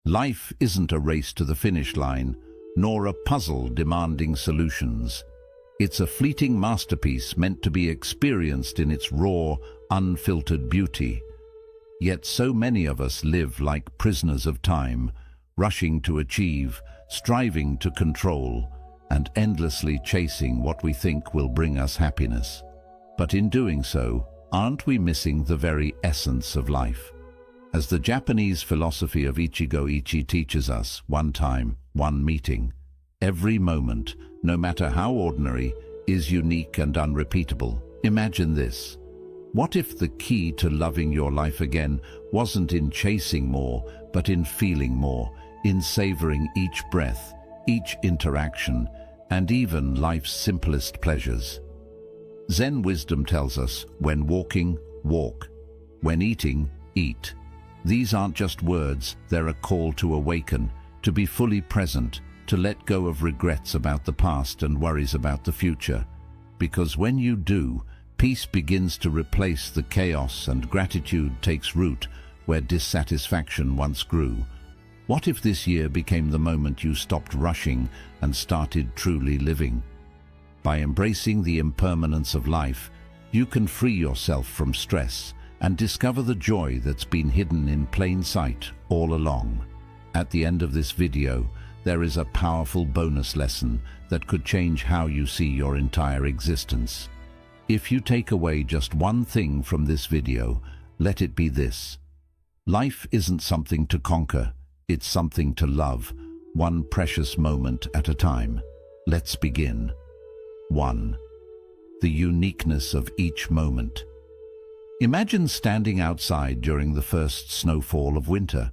Life isn't a race to the finish line, nor a puzzle demanding solutions. It's a fleeting masterpiece meant to be experienced in its raw, unfiltered beauty. Yet so many of us live like prisoners of time, rushing to achieve, striving to control, and endlessly chasing what we think will bring us happiness. But in doing so, aren't we missing the very essence of life? As the Japanese philosophy of Ichigo-ichi teaches us, one time, one meeting, every moment, no matter how ordinary, is unique and unrepeatable. Imagine this. What if the key to loving your life again wasn't in chasing more, but in feeling more, in savoring each breath, each interaction, and even life's simplest pleasures? Zen wisdom tells us, when walking, walk. When eating, eat. These aren't just words, they're a call to awaken, to be fully present, to let go of regrets about the past and worries about the future. Because when you do, peace begins to replace the chaos and gratitude takes root where dissatisfaction once grew. What if this year became the moment you stopped rushing and started truly living? By embracing the impermanence of life, you can free yourself from stress and discover the joy that's been hidden in plain sight all along. At the end of this video, there is a powerful bonus lesson that could change how you see your entire existence. If you take away just one thing from this video, let it be this. Life isn't something to conquer, it's something to love, one precious moment at a time. Let's begin. 1. The uniqueness of each moment. Imagine standing outside during the first snowfall of winter.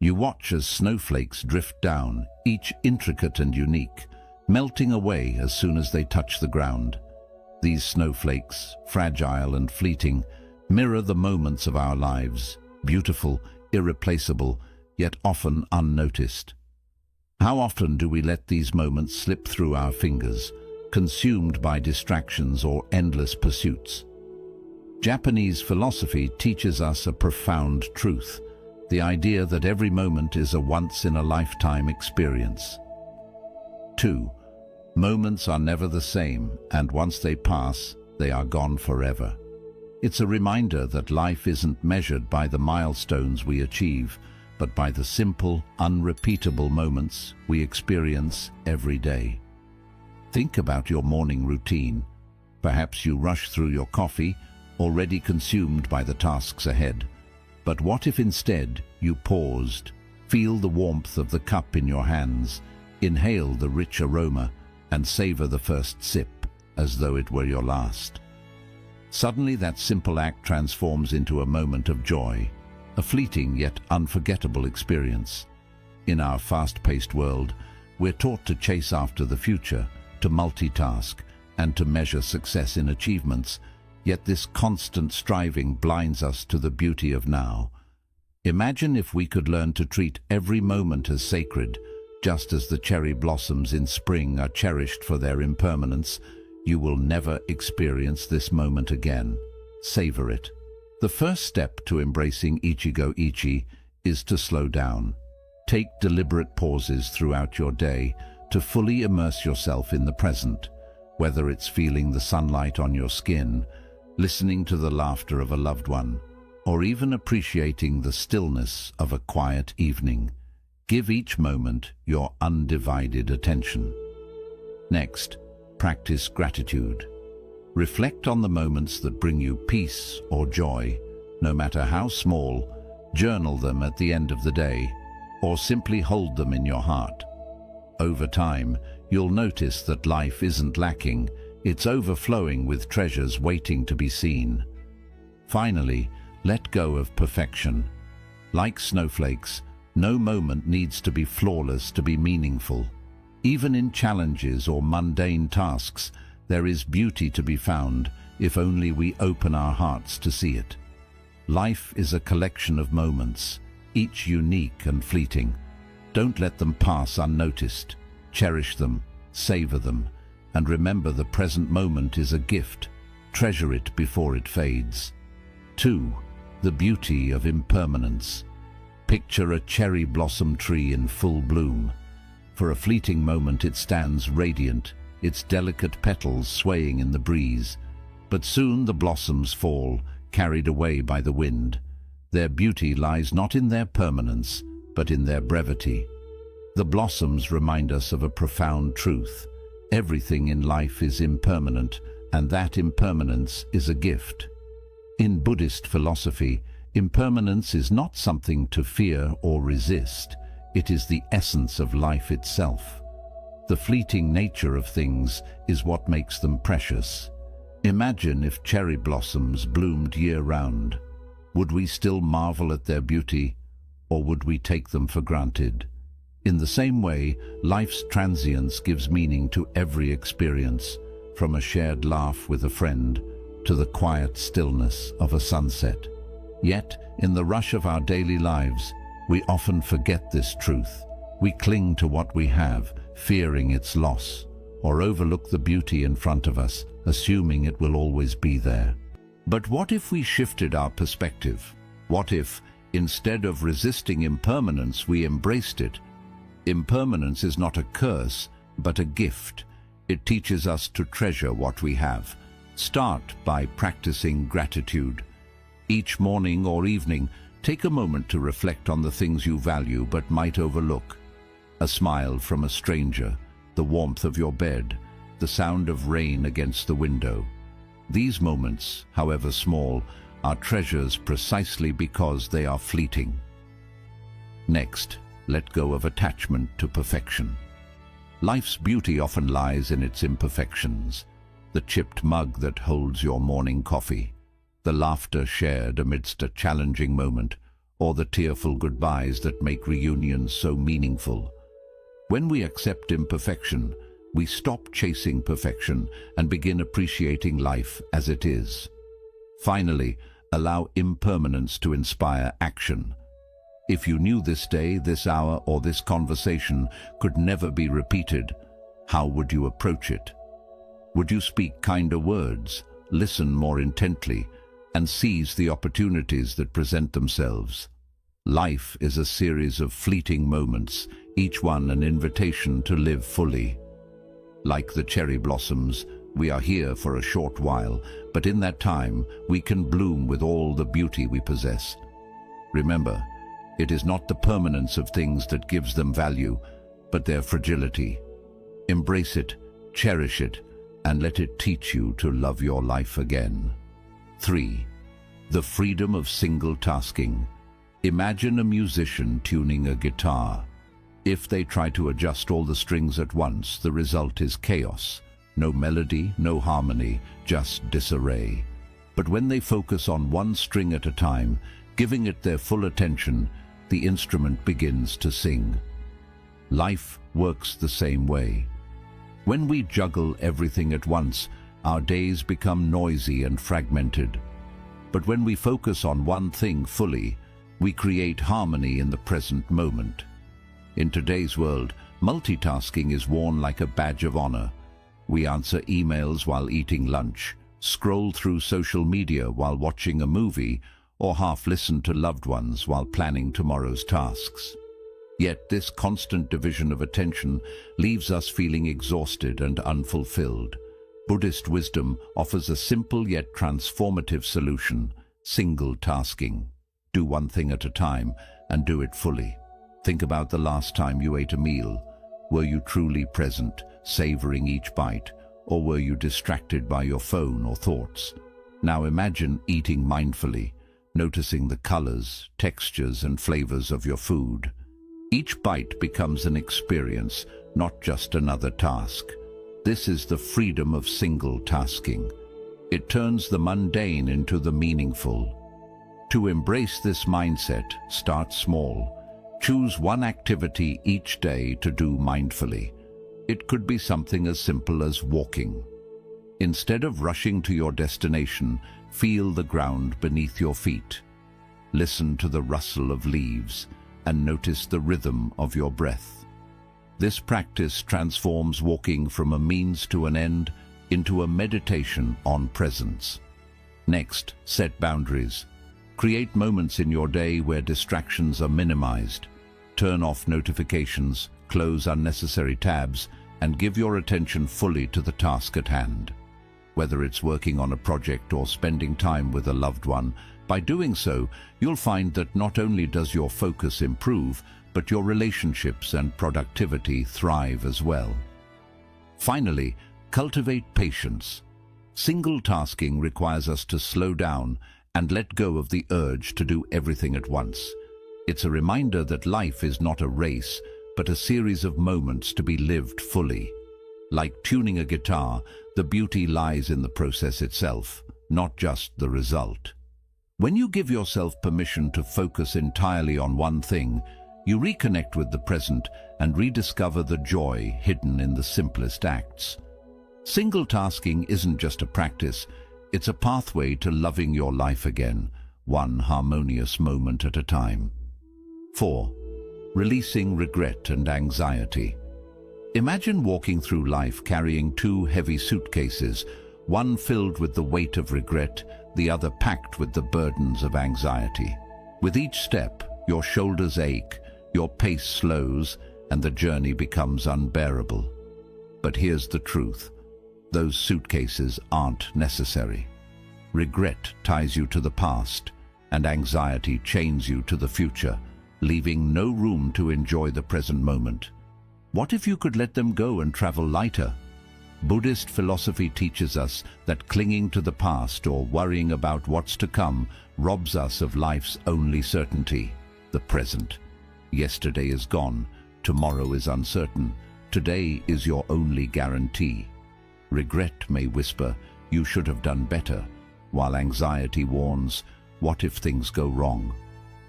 You watch as snowflakes drift down, each intricate and unique, melting away as soon as they touch the ground. These snowflakes, fragile and fleeting, mirror the moments of our lives, beautiful, irreplaceable, yet often unnoticed. How often do we let these moments slip through our fingers, consumed by distractions or endless pursuits? Japanese philosophy teaches us a profound truth, the idea that every moment is a once-in-a-lifetime experience. 2. Moments are never the same, and once they pass, they are gone forever. It's a reminder that life isn't measured by the milestones we achieve, but by the simple, unrepeatable moments we experience every day. Think about your morning routine. Perhaps you rush through your coffee, already consumed by the tasks ahead. But what if instead you paused, feel the warmth of the cup in your hands, inhale the rich aroma, and savor the first sip as though it were your last? Suddenly that simple act transforms into a moment of joy, a fleeting yet unforgettable experience. In our fast-paced world, we're taught to chase after the future, to multitask, and to measure success in achievements, yet this constant striving blinds us to the beauty of now. Imagine if we could learn to treat every moment as sacred, just as the cherry blossoms in spring are cherished for their impermanence. You will never experience this moment again. Savor it. The first step to embracing Ichigo-ichi is to slow down. Take deliberate pauses throughout your day to fully immerse yourself in the present, whether it's feeling the sunlight on your skin, listening to the laughter of a loved one, or even appreciating the stillness of a quiet evening. Give each moment your undivided attention. Next, practice gratitude. Reflect on the moments that bring you peace or joy, no matter how small. Journal them at the end of the day, or simply hold them in your heart. Over time, you'll notice that life isn't lacking, it's overflowing with treasures waiting to be seen. Finally, let go of perfection. Like snowflakes, no moment needs to be flawless to be meaningful. Even in challenges or mundane tasks, there is beauty to be found if only we open our hearts to see it. Life is a collection of moments, each unique and fleeting. Don't let them pass unnoticed. Cherish them, savor them, and remember the present moment is a gift. Treasure it before it fades. 2. The beauty of impermanence. Picture a cherry blossom tree in full bloom. For a fleeting moment it stands radiant, its delicate petals swaying in the breeze. But soon the blossoms fall, carried away by the wind. Their beauty lies not in their permanence, but in their brevity. The blossoms remind us of a profound truth. Everything in life is impermanent, and that impermanence is a gift. In Buddhist philosophy, impermanence is not something to fear or resist. It is the essence of life itself. The fleeting nature of things is what makes them precious. Imagine if cherry blossoms bloomed year-round. Would we still marvel at their beauty, or would we take them for granted? In the same way, life's transience gives meaning to every experience, from a shared laugh with a friend to the quiet stillness of a sunset. Yet, in the rush of our daily lives, we often forget this truth. We cling to what we have, fearing its loss, or overlook the beauty in front of us, assuming it will always be there. But what if we shifted our perspective? What if, instead of resisting impermanence, we embraced it? Impermanence is not a curse, but a gift. It teaches us to treasure what we have. Start by practicing gratitude. Each morning or evening, take a moment to reflect on the things you value but might overlook. A smile from a stranger, the warmth of your bed, the sound of rain against the window. These moments, however small, are treasures precisely because they are fleeting. Next, let go of attachment to perfection. Life's beauty often lies in its imperfections. The chipped mug that holds your morning coffee, the laughter shared amidst a challenging moment, or the tearful goodbyes that make reunions so meaningful. When we accept imperfection, we stop chasing perfection and begin appreciating life as it is. Finally, allow impermanence to inspire action. If you knew this day, this hour, or this conversation could never be repeated, how would you approach it? Would you speak kinder words, listen more intently, and seize the opportunities that present themselves? Life is a series of fleeting moments, each one an invitation to live fully. Like the cherry blossoms, we are here for a short while, but in that time we can bloom with all the beauty we possess. Remember, it is not the permanence of things that gives them value, but their fragility. Embrace it, cherish it, and let it teach you to love your life again. 3. The freedom of single tasking. Imagine a musician tuning a guitar. If they try to adjust all the strings at once, the result is chaos. No melody, no harmony, just disarray. But when they focus on one string at a time, giving it their full attention, the instrument begins to sing. Life works the same way. When we juggle everything at once, our days become noisy and fragmented. But when we focus on one thing fully, we create harmony in the present moment. In today's world, multitasking is worn like a badge of honor. We answer emails while eating lunch, scroll through social media while watching a movie, or half listen to loved ones while planning tomorrow's tasks. Yet this constant division of attention leaves us feeling exhausted and unfulfilled. Buddhist wisdom offers a simple yet transformative solution: single tasking. Do one thing at a time and do it fully. Think about the last time you ate a meal. Were you truly present, savoring each bite, or were you distracted by your phone or thoughts? Now imagine eating mindfully, noticing the colors, textures, and flavors of your food. Each bite becomes an experience, not just another task. This is the freedom of single tasking. It turns the mundane into the meaningful. To embrace this mindset, start small. Choose one activity each day to do mindfully. It could be something as simple as walking. Instead of rushing to your destination, feel the ground beneath your feet. Listen to the rustle of leaves and notice the rhythm of your breath. This practice transforms walking from a means to an end into a meditation on presence. Next, set boundaries. Create moments in your day where distractions are minimized. Turn off notifications, close unnecessary tabs, and give your attention fully to the task at hand. Whether it's working on a project or spending time with a loved one, by doing so, you'll find that not only does your focus improve, but your relationships and productivity thrive as well. Finally, cultivate patience. Single tasking requires us to slow down and let go of the urge to do everything at once. It's a reminder that life is not a race, but a series of moments to be lived fully. Like tuning a guitar, the beauty lies in the process itself, not just the result. When you give yourself permission to focus entirely on one thing, you reconnect with the present and rediscover the joy hidden in the simplest acts. Single tasking isn't just a practice, it's a pathway to loving your life again, one harmonious moment at a time. 4. Releasing regret and anxiety. Imagine walking through life carrying two heavy suitcases, one filled with the weight of regret, the other packed with the burdens of anxiety. With each step, your shoulders ache, your pace slows, and the journey becomes unbearable. But here's the truth. Those suitcases aren't necessary. Regret ties you to the past, and anxiety chains you to the future, leaving no room to enjoy the present moment. What if you could let them go and travel lighter? Buddhist philosophy teaches us that clinging to the past or worrying about what's to come robs us of life's only certainty, the present. Yesterday is gone, tomorrow is uncertain, today is your only guarantee. Regret may whisper, you should have done better, while anxiety warns, what if things go wrong?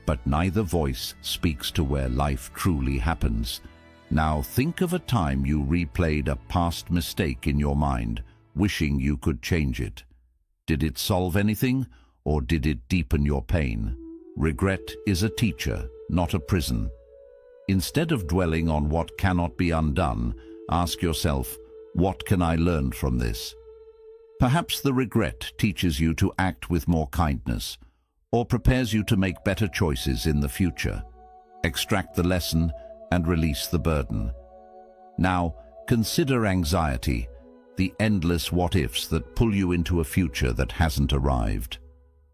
But neither voice speaks to where life truly happens. Now think of a time you replayed a past mistake in your mind, wishing you could change it. Did it solve anything, or did it deepen your pain? Regret is a teacher, not a prison. Instead of dwelling on what cannot be undone, ask yourself, what can I learn from this? Perhaps the regret teaches you to act with more kindness, or prepares you to make better choices in the future. Extract the lesson and release the burden. Now, consider anxiety, the endless what-ifs that pull you into a future that hasn't arrived.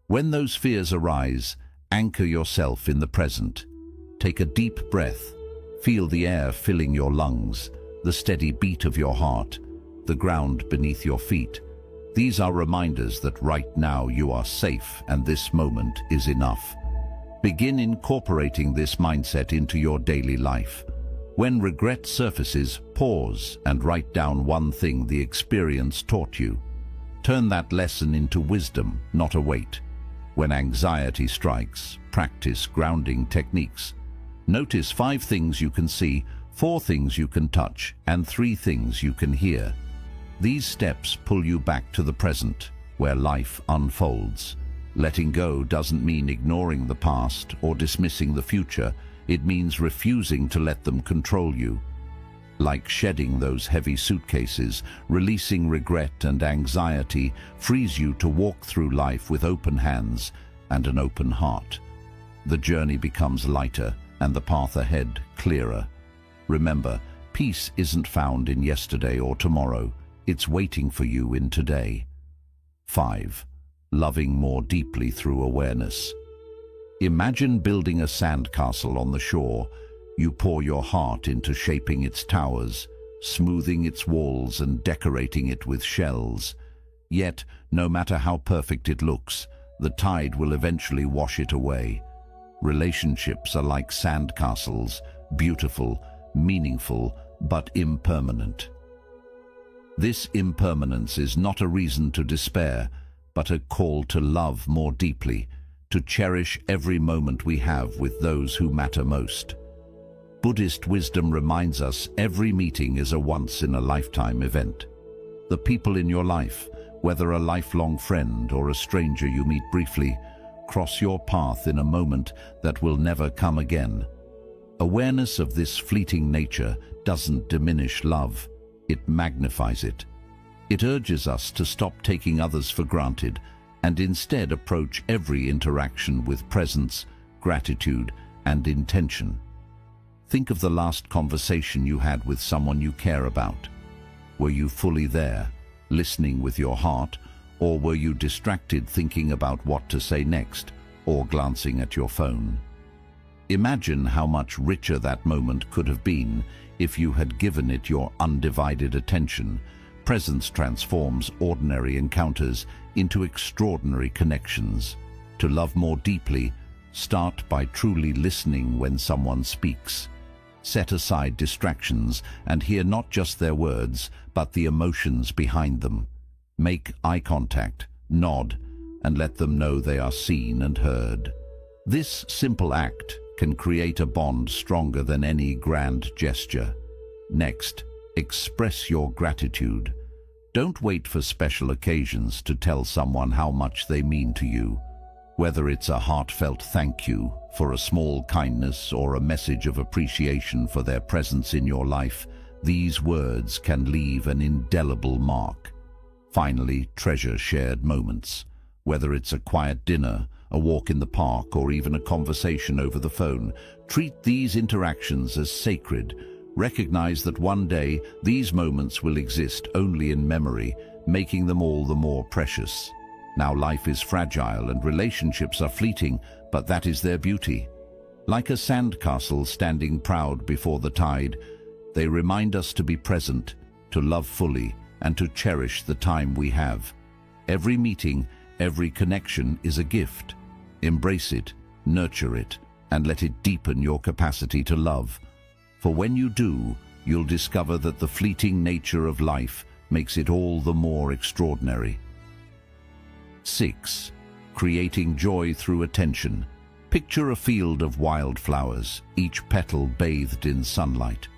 When those fears arise, anchor yourself in the present. Take a deep breath. Feel the air filling your lungs, the steady beat of your heart, the ground beneath your feet. These are reminders that right now you are safe and this moment is enough. Begin incorporating this mindset into your daily life. When regret surfaces, pause and write down one thing the experience taught you. Turn that lesson into wisdom, not a weight. When anxiety strikes, practice grounding techniques. Notice 5 things you can see, 4 things you can touch, and 3 things you can hear. These steps pull you back to the present, where life unfolds. Letting go doesn't mean ignoring the past or dismissing the future. It means refusing to let them control you. Like shedding those heavy suitcases, releasing regret and anxiety frees you to walk through life with open hands and an open heart. The journey becomes lighter and the path ahead clearer. Remember, peace isn't found in yesterday or tomorrow. It's waiting for you in today. 5. Loving more deeply through awareness. Imagine building a sandcastle on the shore. You pour your heart into shaping its towers, smoothing its walls and decorating it with shells. Yet, no matter how perfect it looks, the tide will eventually wash it away. Relationships are like sandcastles, beautiful, meaningful, but impermanent. This impermanence is not a reason to despair, but a call to love more deeply, to cherish every moment we have with those who matter most. Buddhist wisdom reminds us every meeting is a once-in-a-lifetime event. The people in your life, whether a lifelong friend or a stranger you meet briefly, cross your path in a moment that will never come again. Awareness of this fleeting nature doesn't diminish love, it magnifies it. It urges us to stop taking others for granted and instead approach every interaction with presence, gratitude, and intention. Think of the last conversation you had with someone you care about. Were you fully there, listening with your heart, or were you distracted thinking about what to say next, or glancing at your phone? Imagine how much richer that moment could have been if you had given it your undivided attention. Presence transforms ordinary encounters into extraordinary connections. To love more deeply, start by truly listening when someone speaks. Set aside distractions and hear not just their words, but the emotions behind them. Make eye contact, nod, and let them know they are seen and heard. This simple act can create a bond stronger than any grand gesture. Next, express your gratitude. Don't wait for special occasions to tell someone how much they mean to you. Whether it's a heartfelt thank you for a small kindness or a message of appreciation for their presence in your life, these words can leave an indelible mark. Finally, treasure shared moments. Whether it's a quiet dinner, a walk in the park, or even a conversation over the phone, treat these interactions as sacred. Recognize that one day these moments will exist only in memory, making them all the more precious. Now, life is fragile and relationships are fleeting, but that is their beauty. Like a sandcastle standing proud before the tide, they remind us to be present, to love fully, and to cherish the time we have. Every meeting, every connection is a gift. Embrace it, nurture it, and let it deepen your capacity to love. For when you do, you'll discover that the fleeting nature of life makes it all the more extraordinary. 6. Creating joy through attention. Picture a field of wildflowers, each petal bathed in sunlight.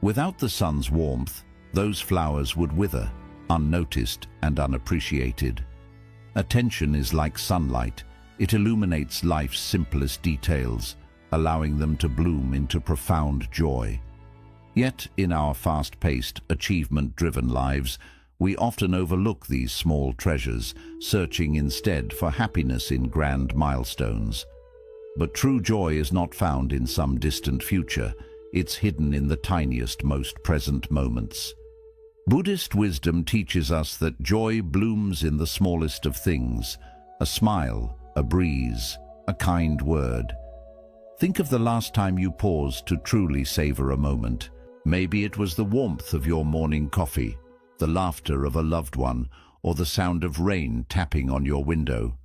Without the sun's warmth, those flowers would wither, unnoticed and unappreciated. Attention is like sunlight. It illuminates life's simplest details, allowing them to bloom into profound joy. Yet, in our fast-paced, achievement-driven lives, we often overlook these small treasures, searching instead for happiness in grand milestones. But true joy is not found in some distant future. It's hidden in the tiniest, most present moments. Buddhist wisdom teaches us that joy blooms in the smallest of things: a smile, a breeze, a kind word. Think of the last time you paused to truly savor a moment. Maybe it was the warmth of your morning coffee, the laughter of a loved one, or the sound of rain tapping on your window.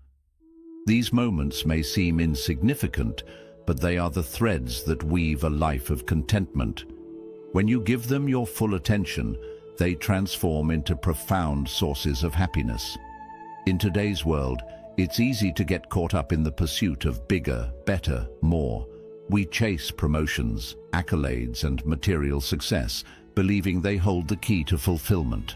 These moments may seem insignificant, but they are the threads that weave a life of contentment. When you give them your full attention, they transform into profound sources of happiness. In today's world, it's easy to get caught up in the pursuit of bigger, better, more. We chase promotions, accolades, and material success, believing they hold the key to fulfillment.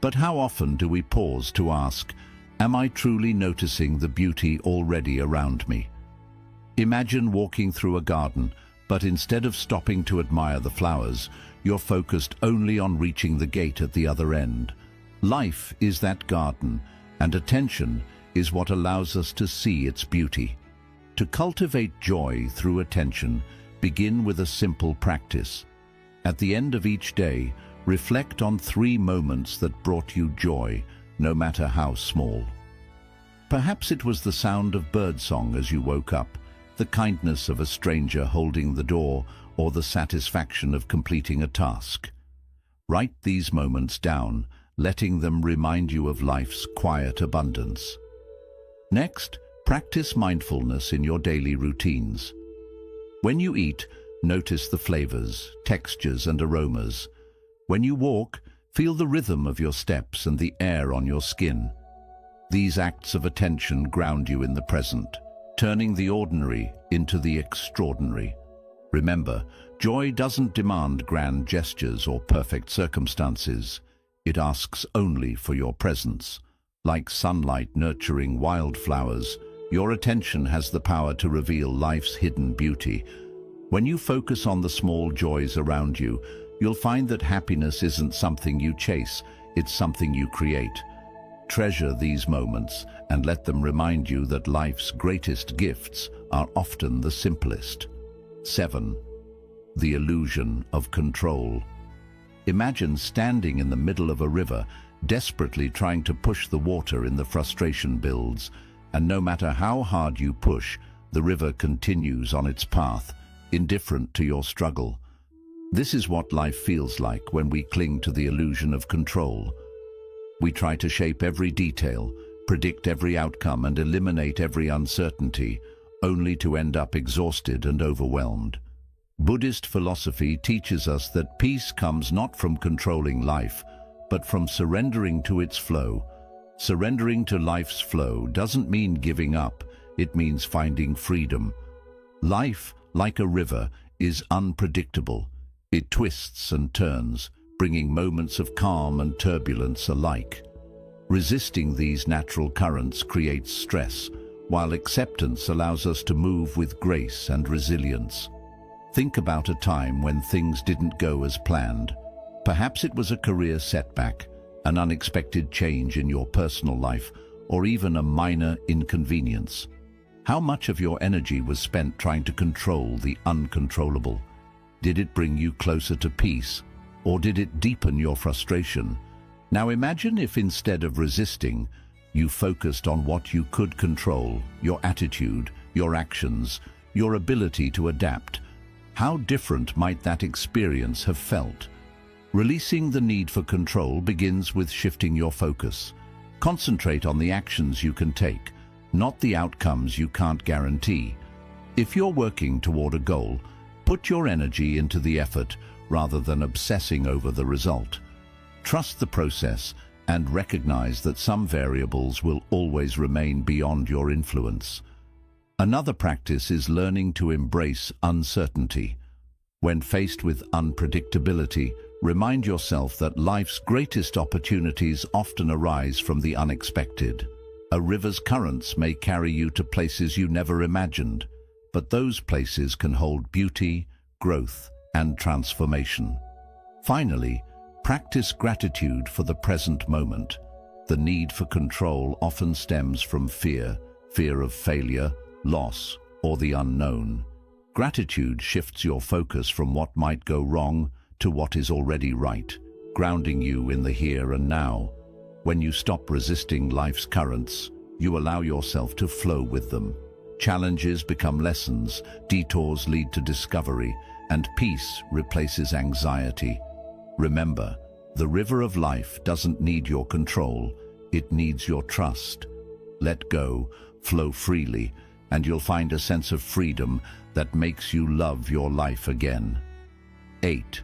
But how often do we pause to ask, am I truly noticing the beauty already around me? Imagine walking through a garden, but instead of stopping to admire the flowers, you're focused only on reaching the gate at the other end. Life is that garden, and attention is what allows us to see its beauty. To cultivate joy through attention, begin with a simple practice. At the end of each day, reflect on 3 moments that brought you joy, no matter how small. Perhaps it was the sound of birdsong as you woke up, the kindness of a stranger holding the door, or the satisfaction of completing a task. Write these moments down, letting them remind you of life's quiet abundance. Next, practice mindfulness in your daily routines. When you eat, notice the flavors, textures, and aromas. When you walk, feel the rhythm of your steps and the air on your skin. These acts of attention ground you in the present, turning the ordinary into the extraordinary. Remember, joy doesn't demand grand gestures or perfect circumstances. It asks only for your presence. Like sunlight nurturing wildflowers, your attention has the power to reveal life's hidden beauty. When you focus on the small joys around you, you'll find that happiness isn't something you chase, it's something you create. Treasure these moments and let them remind you that life's greatest gifts are often the simplest. 7. The illusion of control. Imagine standing in the middle of a river, desperately trying to push the water in the frustration builds, and no matter how hard you push, the river continues on its path, indifferent to your struggle. This is what life feels like when we cling to the illusion of control. We try to shape every detail, predict every outcome, and eliminate every uncertainty, only to end up exhausted and overwhelmed. Buddhist philosophy teaches us that peace comes not from controlling life, but from surrendering to its flow. Surrendering to life's flow doesn't mean giving up, it means finding freedom. Life, like a river, is unpredictable. It twists and turns, bringing moments of calm and turbulence alike. Resisting these natural currents creates stress, while acceptance allows us to move with grace and resilience. Think about a time when things didn't go as planned. Perhaps it was a career setback, an unexpected change in your personal life, or even a minor inconvenience. How much of your energy was spent trying to control the uncontrollable? Did it bring you closer to peace, or did it deepen your frustration? Now imagine if instead of resisting, you focused on what you could control, your attitude, your actions, your ability to adapt. How different might that experience have felt? Releasing the need for control begins with shifting your focus. Concentrate on the actions you can take, not the outcomes you can't guarantee. If you're working toward a goal, put your energy into the effort rather than obsessing over the result. Trust the process and recognize that some variables will always remain beyond your influence. Another practice is learning to embrace uncertainty. When faced with unpredictability, remind yourself that life's greatest opportunities often arise from the unexpected. A river's currents may carry you to places you never imagined, but those places can hold beauty, growth, and transformation. Finally, practice gratitude for the present moment. The need for control often stems from fear of failure, loss, or the unknown. Gratitude shifts your focus from what might go wrong to what is already right, grounding you in the here and now. When you stop resisting life's currents, you allow yourself to flow with them. Challenges become lessons, detours lead to discovery, and peace replaces anxiety. Remember, the river of life doesn't need your control, it needs your trust. Let go, flow freely, and you'll find a sense of freedom that makes you love your life again. 8.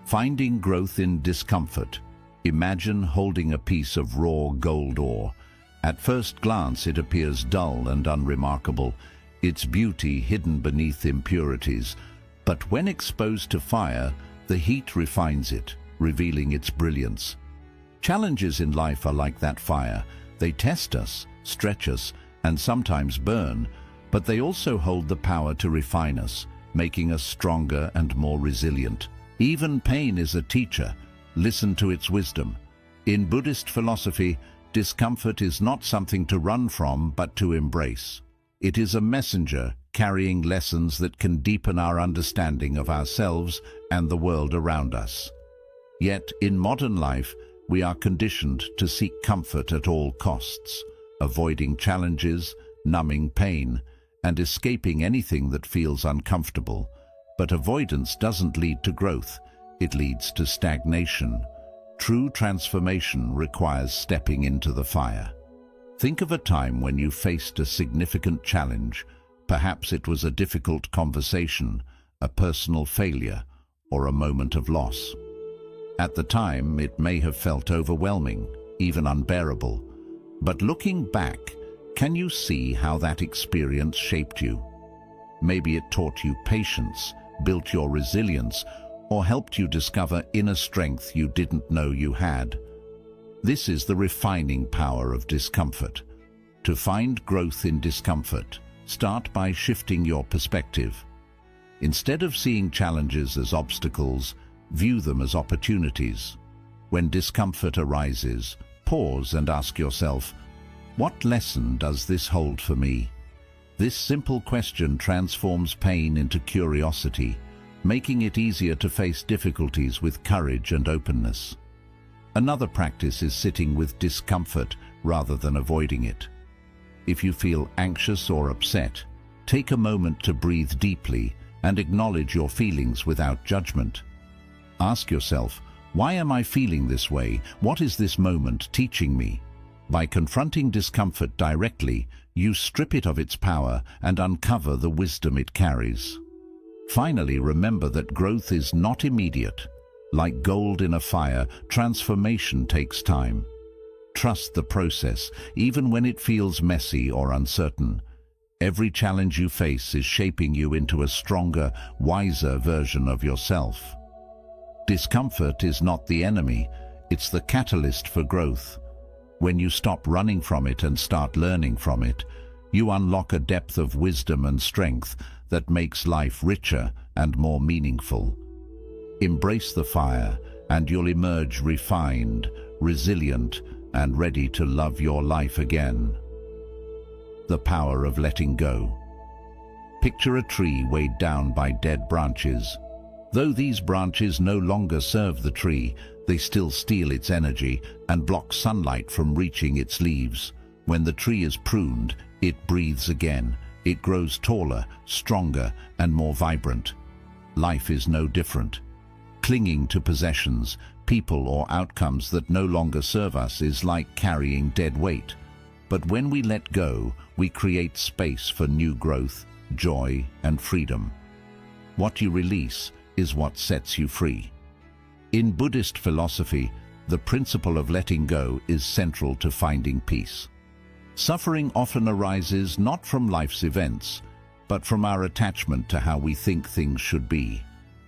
Finding growth in discomfort. Imagine holding a piece of raw gold ore. At first glance, it appears dull and unremarkable, its beauty hidden beneath impurities. But when exposed to fire, the heat refines it, revealing its brilliance. Challenges in life are like that fire. They test us, stretch us, and sometimes burn, but they also hold the power to refine us, making us stronger and more resilient. Even pain is a teacher. Listen to its wisdom. In Buddhist philosophy, discomfort is not something to run from, but to embrace. It is a messenger carrying lessons that can deepen our understanding of ourselves and the world around us. Yet, in modern life, we are conditioned to seek comfort at all costs, avoiding challenges, numbing pain, and escaping anything that feels uncomfortable. But avoidance doesn't lead to growth, it leads to stagnation. True transformation requires stepping into the fire. Think of a time when you faced a significant challenge. Perhaps it was a difficult conversation, a personal failure, or a moment of loss. At the time, it may have felt overwhelming, even unbearable. But looking back, can you see how that experience shaped you? Maybe it taught you patience, built your resilience, or helped you discover inner strength you didn't know you had. This is the refining power of discomfort. To find growth in discomfort, start by shifting your perspective. Instead of seeing challenges as obstacles, view them as opportunities. When discomfort arises, Pause and ask yourself, what lesson does this hold for me? This simple question transforms pain into curiosity, making it easier to face difficulties with courage and openness. Another practice is sitting with discomfort rather than avoiding it. If you feel anxious or upset, take a moment to breathe deeply and acknowledge your feelings without judgment. Ask yourself, why am I feeling this way? What is this moment teaching me? By confronting discomfort directly, you strip it of its power and uncover the wisdom it carries. Finally, remember that growth is not immediate. Like gold in a fire, transformation takes time. Trust the process, even when it feels messy or uncertain. Every challenge you face is shaping you into a stronger, wiser version of yourself. Discomfort is not the enemy, it's the catalyst for growth. When you stop running from it and start learning from it, you unlock a depth of wisdom and strength that makes life richer and more meaningful. Embrace the fire, and you'll emerge refined, resilient, and ready to love your life again. The power of letting go. Picture a tree weighed down by dead branches. Though these branches no longer serve the tree, they still steal its energy and block sunlight from reaching its leaves. When the tree is pruned, it breathes again. It grows taller, stronger, and more vibrant. Life is no different. Clinging to possessions, people, or outcomes that no longer serve us is like carrying dead weight. But when we let go, we create space for new growth, joy, and freedom. What you release is what sets you free. In Buddhist philosophy, the principle of letting go is central to finding peace. Suffering often arises not from life's events, but from our attachment to how we think things should be.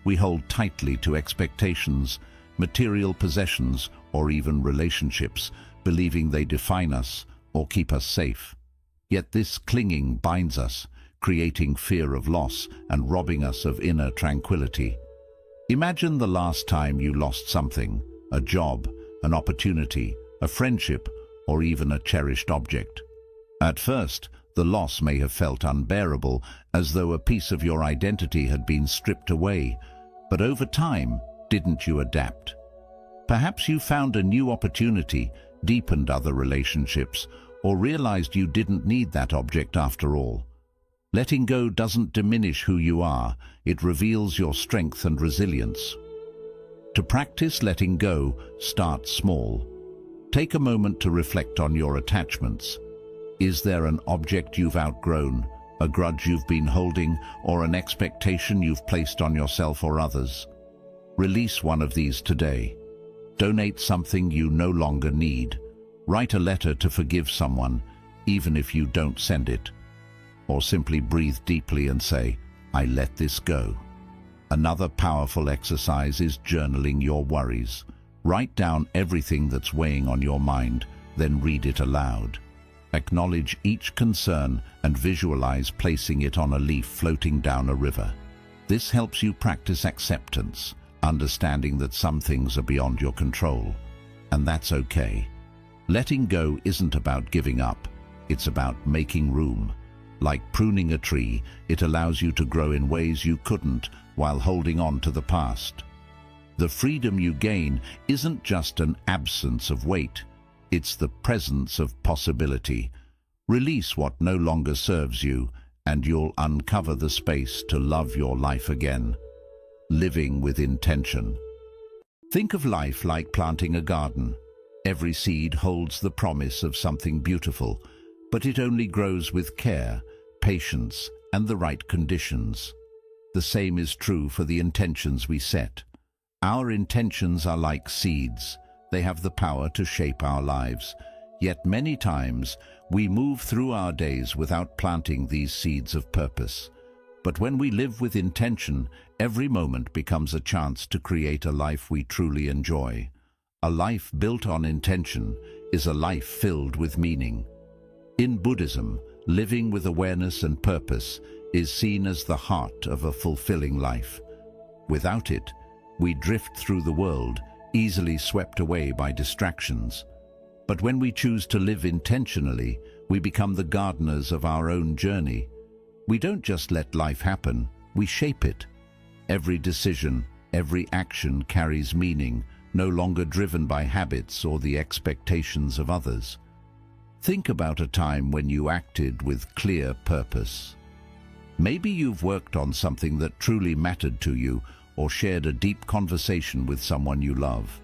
We hold tightly to expectations, material possessions, or even relationships, believing they define us or keep us safe. Yet this clinging binds us, creating fear of loss and robbing us of inner tranquility. Imagine the last time you lost something, a job, an opportunity, a friendship, or even a cherished object. At first, the loss may have felt unbearable, as though a piece of your identity had been stripped away. But over time, didn't you adapt? Perhaps you found a new opportunity, deepened other relationships, or realized you didn't need that object after all. Letting go doesn't diminish who you are, it reveals your strength and resilience. To practice letting go, start small. Take a moment to reflect on your attachments. Is there an object you've outgrown, a grudge you've been holding, or an expectation you've placed on yourself or others? Release one of these today. Donate something you no longer need. Write a letter to forgive someone, even if you don't send it. Or simply breathe deeply and say, I let this go. Another powerful exercise is journaling your worries. Write down everything that's weighing on your mind, then read it aloud. Acknowledge each concern and visualize placing it on a leaf floating down a river. This helps you practice acceptance, understanding that some things are beyond your control. And that's okay. Letting go isn't about giving up, it's about making room. Like pruning a tree, it allows you to grow in ways you couldn't while holding on to the past. The freedom you gain isn't just an absence of weight, it's the presence of possibility. Release what no longer serves you, and you'll uncover the space to love your life again. Living with intention. Think of life like planting a garden. Every seed holds the promise of something beautiful, but it only grows with care, patience, and the right conditions. The same is true for the intentions we set. Our intentions are like seeds. They have the power to shape our lives. Yet many times, we move through our days without planting these seeds of purpose. But when we live with intention, every moment becomes a chance to create a life we truly enjoy. A life built on intention is a life filled with meaning. In Buddhism, living with awareness and purpose is seen as the heart of a fulfilling life. Without it, we drift through the world, easily swept away by distractions. But when we choose to live intentionally, we become the gardeners of our own journey. We don't just let life happen, we shape it. Every decision, every action carries meaning, no longer driven by habits or the expectations of others. Think about a time when you acted with clear purpose. Maybe you've worked on something that truly mattered to you or shared a deep conversation with someone you love.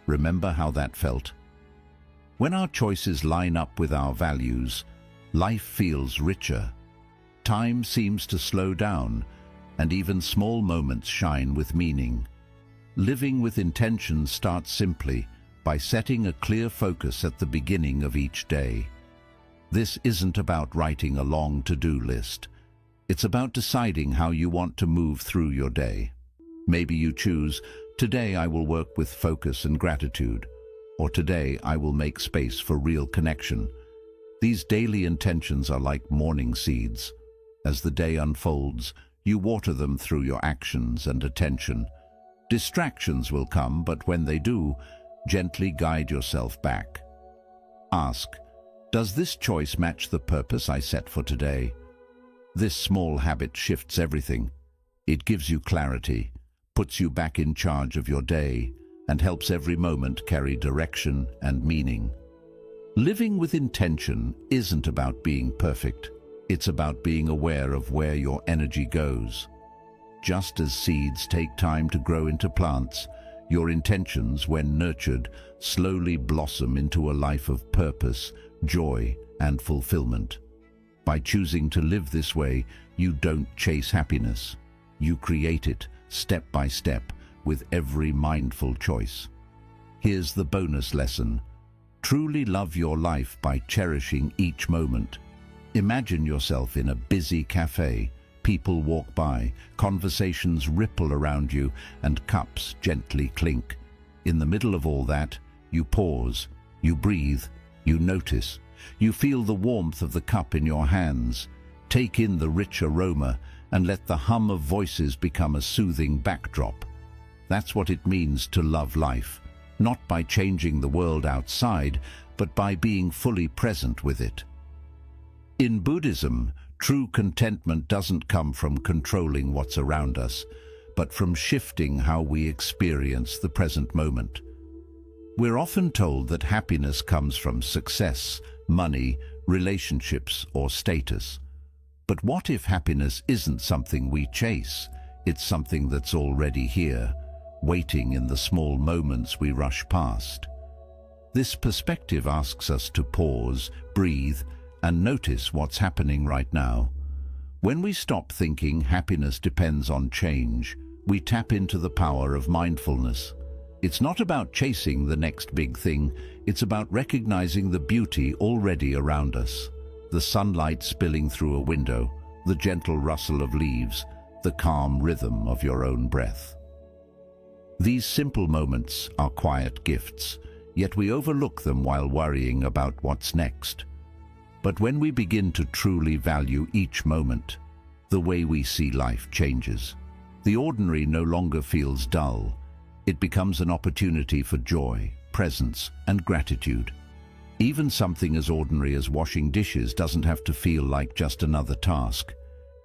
Remember how that felt? When our choices line up with our values, life feels richer. Time seems to slow down, and even small moments shine with meaning. Living with intention starts simply by setting a clear focus at the beginning of each day. This isn't about writing a long to-do list. It's about deciding how you want to move through your day. Maybe you choose, today I will work with focus and gratitude, or today I will make space for real connection. These daily intentions are like morning seeds. As the day unfolds, you water them through your actions and attention. Distractions will come, but when they do, gently guide yourself back. Ask, does this choice match the purpose I set for today? This small habit shifts everything. It gives you clarity, puts you back in charge of your day, and helps every moment carry direction and meaning. Living with intention isn't about being perfect. It's about being aware of where your energy goes. Just as seeds take time to grow into plants, your intentions, when nurtured, slowly blossom into a life of purpose, joy, and fulfillment. By choosing to live this way, you don't chase happiness. You create it, step by step, with every mindful choice. Here's the bonus lesson. Truly love your life by cherishing each moment. Imagine yourself in a busy cafe. People walk by, conversations ripple around you, and cups gently clink. In the middle of all that, you pause, you breathe, you notice. You feel the warmth of the cup in your hands. Take in the rich aroma and let the hum of voices become a soothing backdrop. That's what it means to love life, not by changing the world outside, but by being fully present with it. In Buddhism, true contentment doesn't come from controlling what's around us, but from shifting how we experience the present moment. We're often told that happiness comes from success, money, relationships, or status. But what if happiness isn't something we chase? It's something that's already here, waiting in the small moments we rush past. This perspective asks us to pause, breathe, and notice what's happening right now. When we stop thinking happiness depends on change, we tap into the power of mindfulness. It's not about chasing the next big thing, it's about recognizing the beauty already around us. The sunlight spilling through a window, the gentle rustle of leaves, the calm rhythm of your own breath. These simple moments are quiet gifts, yet we overlook them while worrying about what's next. But when we begin to truly value each moment, the way we see life changes. The ordinary no longer feels dull. It becomes an opportunity for joy, presence, and gratitude. Even something as ordinary as washing dishes doesn't have to feel like just another task.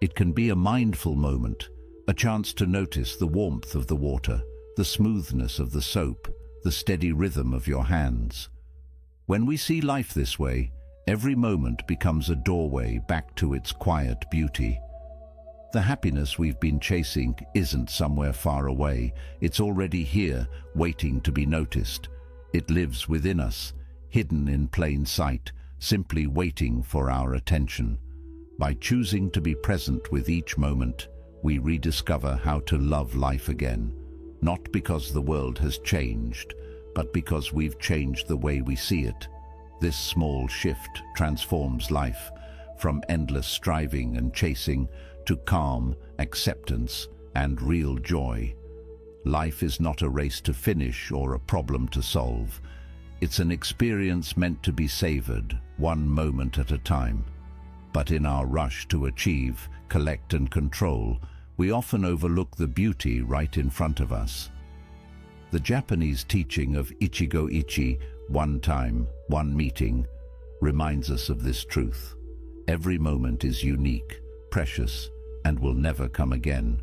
It can be a mindful moment, a chance to notice the warmth of the water, the smoothness of the soap, the steady rhythm of your hands. When we see life this way, every moment becomes a doorway back to its quiet beauty. The happiness we've been chasing isn't somewhere far away. It's already here, waiting to be noticed. It lives within us, hidden in plain sight, simply waiting for our attention. By choosing to be present with each moment, we rediscover how to love life again. Not because the world has changed, but because we've changed the way we see it. This small shift transforms life, from endless striving and chasing to calm, acceptance, and real joy. Life is not a race to finish or a problem to solve. It's an experience meant to be savored, one moment at a time. But in our rush to achieve, collect, and control, we often overlook the beauty right in front of us. The Japanese teaching of Ichigo Ichi, one time, one meeting, reminds us of this truth. Every moment is unique, precious, and will never come again.